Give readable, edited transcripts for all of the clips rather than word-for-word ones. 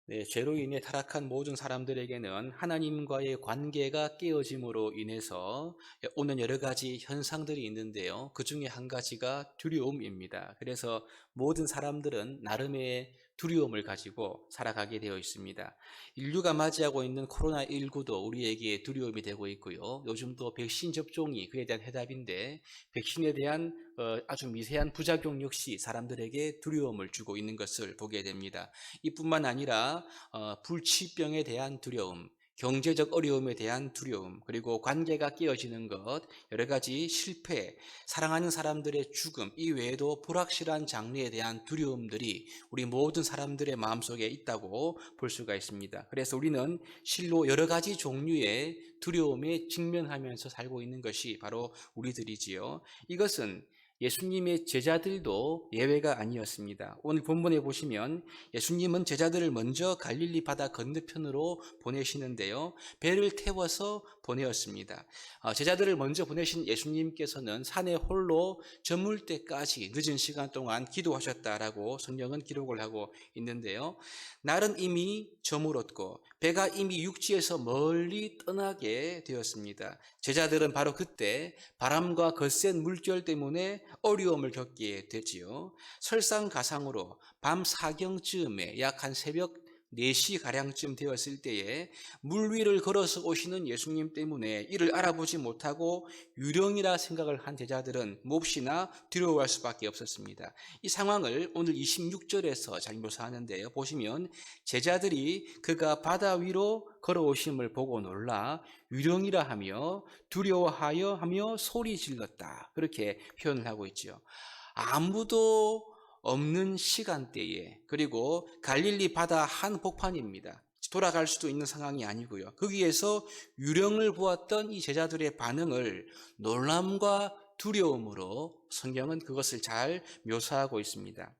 네, 죄로 인해 타락한 모든 사람들에게는 하나님과의 관계가 깨어짐으로 인해서 오는 여러 가지 현상들이 있는데요. 그 중에 한 가지가 두려움입니다. 그래서 모든 사람들은 나름의 두려움을 가지고 살아가게 되어 있습니다. 인류가 맞이하고 있는 코로나19도 우리에게 두려움이 되고 있고요. 요즘도 백신 접종이 그에 대한 해답인데 백신에 대한 아주 미세한 부작용 역시 사람들에게 두려움을 주고 있는 것을 보게 됩니다. 이뿐만 아니라 불치병에 대한 두려움, 경제적 어려움에 대한 두려움, 그리고 관계가 깨어지는 것, 여러 가지 실패, 사랑하는 사람들의 죽음, 이 외에도 불확실한 장래에 대한 두려움들이 우리 모든 사람들의 마음속에 있다고 볼 수가 있습니다. 그래서 우리는 실로 여러 가지 종류의 두려움에 직면하면서 살고 있는 것이 바로 우리들이지요. 이것은 예수님의 제자들도 예외가 아니었습니다. 오늘 본문에 보시면 예수님은 제자들을 먼저 갈릴리 바다 건너편으로 보내시는데요. 배를 태워서 보내었습니다. 제자들을 먼저 보내신 예수님께서는 산에 홀로 저물 때까지 늦은 시간 동안 기도하셨다라고 성경은 기록을 하고 있는데요. 날은 이미 저물었고 배가 이미 육지에서 멀리 떠나게 되었습니다. 제자들은 바로 그때 바람과 거센 물결 때문에 어려움을 겪게 되지요. 설상가상으로 밤 사경쯤에 약 한 새벽 4시 가량쯤 되었을 때에 물 위를 걸어서 오시는 예수님 때문에 이를 알아보지 못하고 유령이라 생각을 한 제자들은 몹시나 두려워할 수밖에 없었습니다. 이 상황을 오늘 26절에서 잘 묘사하는데요. 보시면 제자들이 그가 바다 위로 걸어오심을 보고 놀라 유령이라 하며 두려워하여 하며 소리 질렀다. 그렇게 표현을 하고 있죠. 아무도 없는 시간대에, 그리고 갈릴리 바다 한복판입니다. 돌아갈 수도 있는 상황이 아니고요. 거기에서 유령을 보았던 이 제자들의 반응을 놀람과 두려움으로 성경은 그것을 잘 묘사하고 있습니다.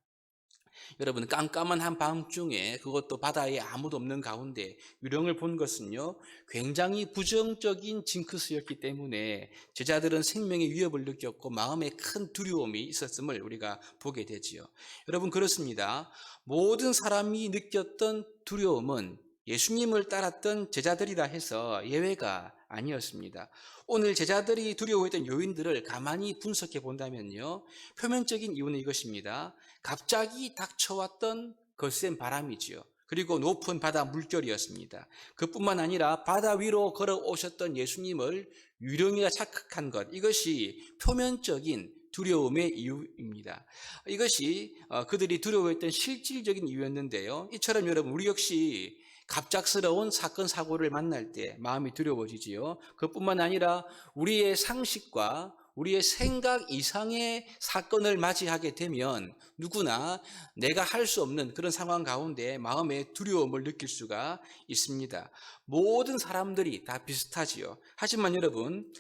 여러분, 깜깜한 한 밤중에, 그것도 바다에 아무도 없는 가운데 유령을 본 것은요, 굉장히 부정적인 징크스였기 때문에 제자들은 생명의 위협을 느꼈고 마음에 큰 두려움이 있었음을 우리가 보게 되지요. 여러분, 그렇습니다. 모든 사람이 느꼈던 두려움은 예수님을 따랐던 제자들이라 해서 예외가 아니었습니다. 오늘 제자들이 두려워했던 요인들을 가만히 분석해 본다면요, 표면적인 이유는 이것입니다. 갑자기 닥쳐왔던 거센 바람이지요. 그리고 높은 바다 물결이었습니다. 그뿐만 아니라 바다 위로 걸어오셨던 예수님을 유령이라 착각한 것, 이것이 표면적인 두려움의 이유입니다. 이것이 그들이 두려워했던 실질적인 이유였는데요. 이처럼 여러분, 우리 역시 갑작스러운 사건 사고를 만날 때 마음이 두려워지지요. 그뿐만 아니라 우리의 상식과 우리의 생각 이상의 사건을 맞이하게 되면 누구나 내가 할 수 없는 그런 상황 가운데 마음의 두려움을 느낄 수가 있습니다. 모든 사람들이 다 비슷하지요. 하지만 여러분,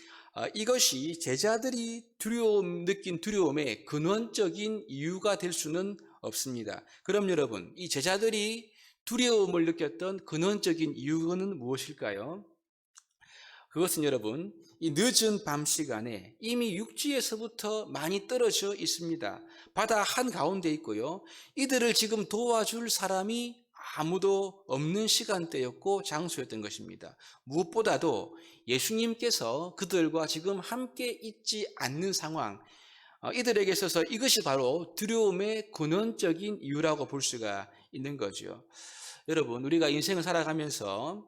이것이 제자들이 느낀 두려움의 근원적인 이유가 될 수는 없습니다. 그럼 여러분, 이 제자들이 두려움을 느꼈던 근원적인 이유는 무엇일까요? 그것은 여러분, 이 늦은 밤 시간에 이미 육지에서부터 많이 떨어져 있습니다. 바다 한가운데 있고요. 이들을 지금 도와줄 사람이 아무도 없는 시간대였고 장소였던 것입니다. 무엇보다도 예수님께서 그들과 지금 함께 있지 않는 상황, 이들에게 있어서 이것이 바로 두려움의 근원적인 이유라고 볼 수가 있는 거죠. 여러분, 우리가 인생을 살아가면서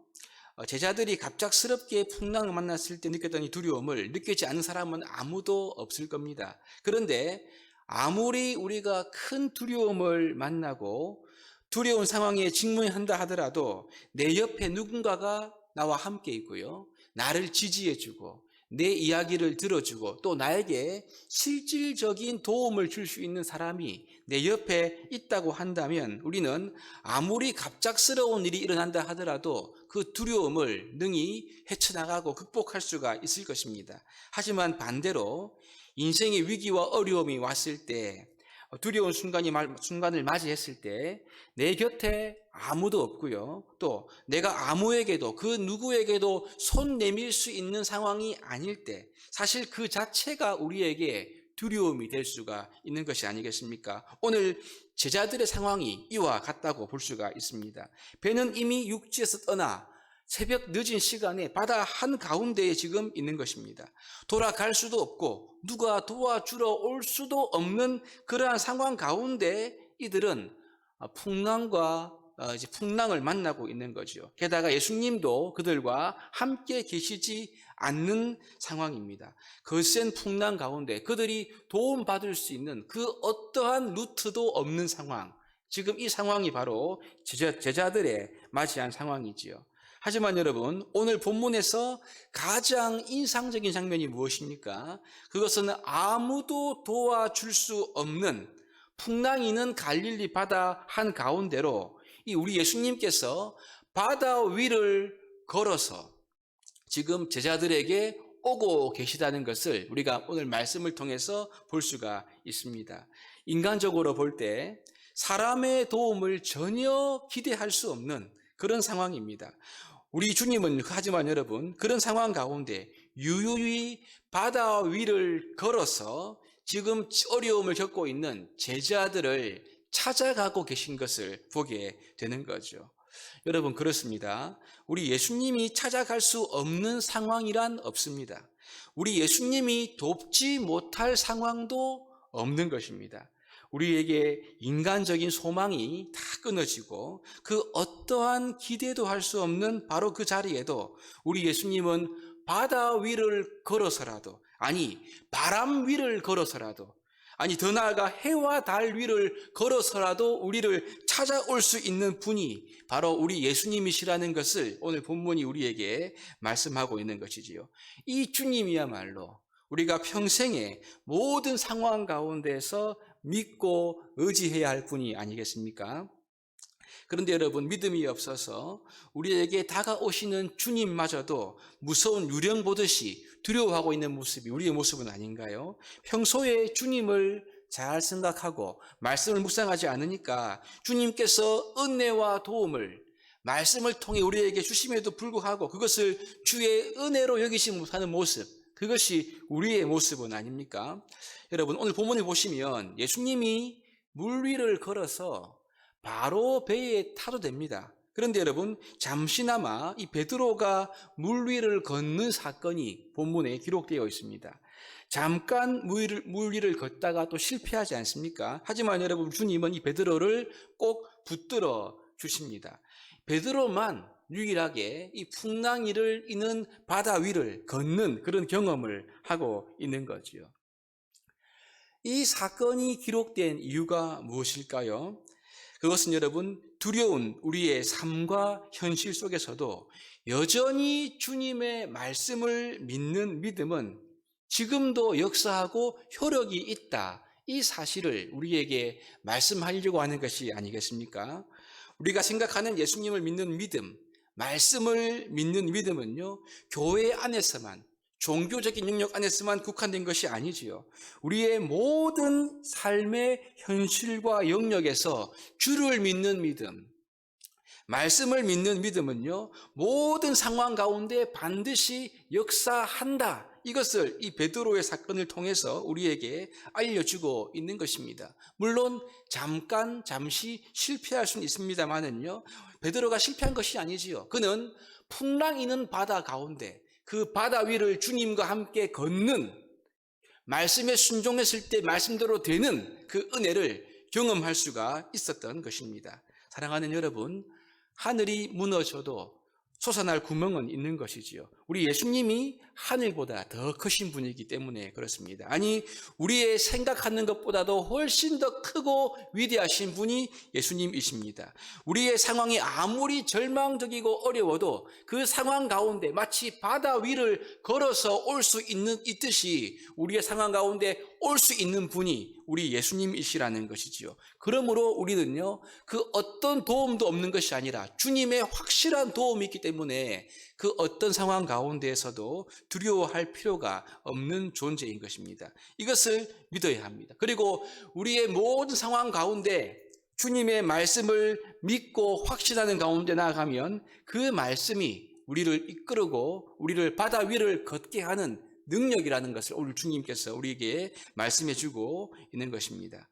제자들이 갑작스럽게 풍랑을 만났을 때 느꼈던 이 두려움을 느끼지 않는 사람은 아무도 없을 겁니다. 그런데 아무리 우리가 큰 두려움을 만나고 두려운 상황에 직면한다 하더라도 내 옆에 누군가가 나와 함께 있고요, 나를 지지해주고 내 이야기를 들어주고 또 나에게 실질적인 도움을 줄 수 있는 사람이 내 옆에 있다고 한다면 우리는 아무리 갑작스러운 일이 일어난다 하더라도 그 두려움을 능히 헤쳐나가고 극복할 수가 있을 것입니다. 하지만 반대로 인생의 위기와 어려움이 왔을 때, 두려운 순간을 맞이했을 때 내 곁에 아무도 없고요, 또 내가 아무에게도 그 누구에게도 손 내밀 수 있는 상황이 아닐 때, 사실 그 자체가 우리에게 두려움이 될 수가 있는 것이 아니겠습니까? 오늘 제자들의 상황이 이와 같다고 볼 수가 있습니다. 배는 이미 육지에서 떠나 새벽 늦은 시간에 바다 한가운데에 지금 있는 것입니다. 돌아갈 수도 없고 누가 도와주러 올 수도 없는 그러한 상황 가운데 이들은 풍랑을 만나고 있는 거죠. 게다가 예수님도 그들과 함께 계시지 않는 상황입니다. 거센 풍랑 가운데 그들이 도움받을 수 있는 그 어떠한 루트도 없는 상황. 지금 이 상황이 바로 제자들의 맞이한 상황이지요. 하지만 여러분, 오늘 본문에서 가장 인상적인 장면이 무엇입니까? 그것은 아무도 도와줄 수 없는 풍랑이 있는 갈릴리 바다 한가운데로 우리 예수님께서 바다 위를 걸어서 지금 제자들에게 오고 계시다는 것을 우리가 오늘 말씀을 통해서 볼 수가 있습니다. 인간적으로 볼 때 사람의 도움을 전혀 기대할 수 없는 그런 상황입니다. 우리 주님은 하지만 여러분 그런 상황 가운데 유유히 바다 위를 걸어서 지금 어려움을 겪고 있는 제자들을 찾아가고 계신 것을 보게 되는 거죠. 여러분 그렇습니다. 우리 예수님이 찾아갈 수 없는 상황이란 없습니다. 우리 예수님이 돕지 못할 상황도 없는 것입니다. 우리에게 인간적인 소망이 다 끊어지고 그 어떠한 기대도 할 수 없는 바로 그 자리에도 우리 예수님은 바다 위를 걸어서라도 아니 바람 위를 걸어서라도 아니 더 나아가 해와 달 위를 걸어서라도 우리를 찾아올 수 있는 분이 바로 우리 예수님이시라는 것을 오늘 본문이 우리에게 말씀하고 있는 것이지요. 이 주님이야말로 우리가 평생에 모든 상황 가운데서 믿고 의지해야 할 분이 아니겠습니까? 그런데 여러분 믿음이 없어서 우리에게 다가오시는 주님마저도 무서운 유령 보듯이 두려워하고 있는 모습이 우리의 모습은 아닌가요? 평소에 주님을 잘 생각하고 말씀을 묵상하지 않으니까 주님께서 은혜와 도움을 말씀을 통해 우리에게 주심에도 불구하고 그것을 주의 은혜로 여기지 못하는 모습, 그것이 우리의 모습은 아닙니까? 여러분 오늘 본문을 보시면 예수님이 물 위를 걸어서 바로 배에 타도 됩니다. 그런데 여러분 잠시나마 이 베드로가 물 위를 걷는 사건이 본문에 기록되어 있습니다. 잠깐 물 위를 걷다가 또 실패하지 않습니까? 하지만 여러분 주님은 이 베드로를 꼭 붙들어 주십니다. 베드로만 유일하게 이 풍랑이를 이는 바다 위를 걷는 그런 경험을 하고 있는 거지요. 이 사건이 기록된 이유가 무엇일까요? 그것은 여러분 두려운 우리의 삶과 현실 속에서도 여전히 주님의 말씀을 믿는 믿음은 지금도 역사하고 효력이 있다. 이 사실을 우리에게 말씀하려고 하는 것이 아니겠습니까? 우리가 생각하는 예수님을 믿는 믿음, 말씀을 믿는 믿음은요, 교회 안에서만 종교적인 영역 안에서만 국한된 것이 아니지요. 우리의 모든 삶의 현실과 영역에서 주를 믿는 믿음, 말씀을 믿는 믿음은요, 모든 상황 가운데 반드시 역사한다. 이것을 이 베드로의 사건을 통해서 우리에게 알려주고 있는 것입니다. 물론 잠시 실패할 수는 있습니다만은요, 베드로가 실패한 것이 아니지요. 그는 풍랑 있는 바다 가운데 그 바다 위를 주님과 함께 걷는 말씀에 순종했을 때 말씀대로 되는 그 은혜를 경험할 수가 있었던 것입니다. 사랑하는 여러분, 하늘이 무너져도 솟아날 구멍은 있는 것이지요. 우리 예수님이 하늘보다 더 크신 분이기 때문에 그렇습니다. 아니, 우리의 생각하는 것보다도 훨씬 더 크고 위대하신 분이 예수님이십니다. 우리의 상황이 아무리 절망적이고 어려워도 그 상황 가운데 마치 바다 위를 걸어서 올 수 있듯이 우리의 상황 가운데 올 수 있는 분이 우리 예수님이시라는 것이지요. 그러므로 우리는요, 그 어떤 도움도 없는 것이 아니라 주님의 확실한 도움이 있기 때문에 그 어떤 상황 가운데에서도 두려워할 필요가 없는 존재인 것입니다. 이것을 믿어야 합니다. 그리고 우리의 모든 상황 가운데 주님의 말씀을 믿고 확신하는 가운데 나아가면 그 말씀이 우리를 이끌고 우리를 바다 위를 걷게 하는 능력이라는 것을 오늘 주님께서 우리에게 말씀해 주고 있는 것입니다.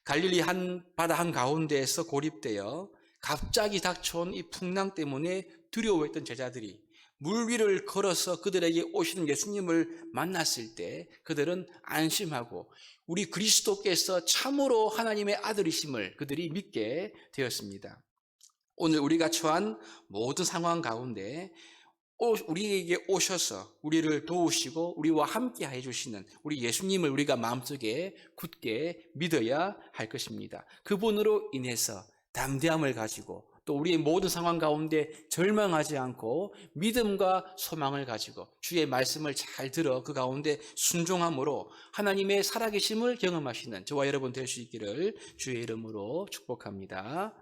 갈릴리 바다 한가운데에서 고립되어 갑자기 닥쳐온 이 풍랑 때문에 두려워했던 제자들이 물 위를 걸어서 그들에게 오시는 예수님을 만났을 때 그들은 안심하고 우리 그리스도께서 참으로 하나님의 아들이심을 그들이 믿게 되었습니다. 오늘 우리가 처한 모든 상황 가운데 우리에게 오셔서 우리를 도우시고 우리와 함께 해주시는 우리 예수님을 우리가 마음속에 굳게 믿어야 할 것입니다. 그분으로 인해서 담대함을 가지고 또 우리의 모든 상황 가운데 절망하지 않고 믿음과 소망을 가지고 주의 말씀을 잘 들어 그 가운데 순종함으로 하나님의 살아계심을 경험하시는 저와 여러분 될 수 있기를 주의 이름으로 축복합니다.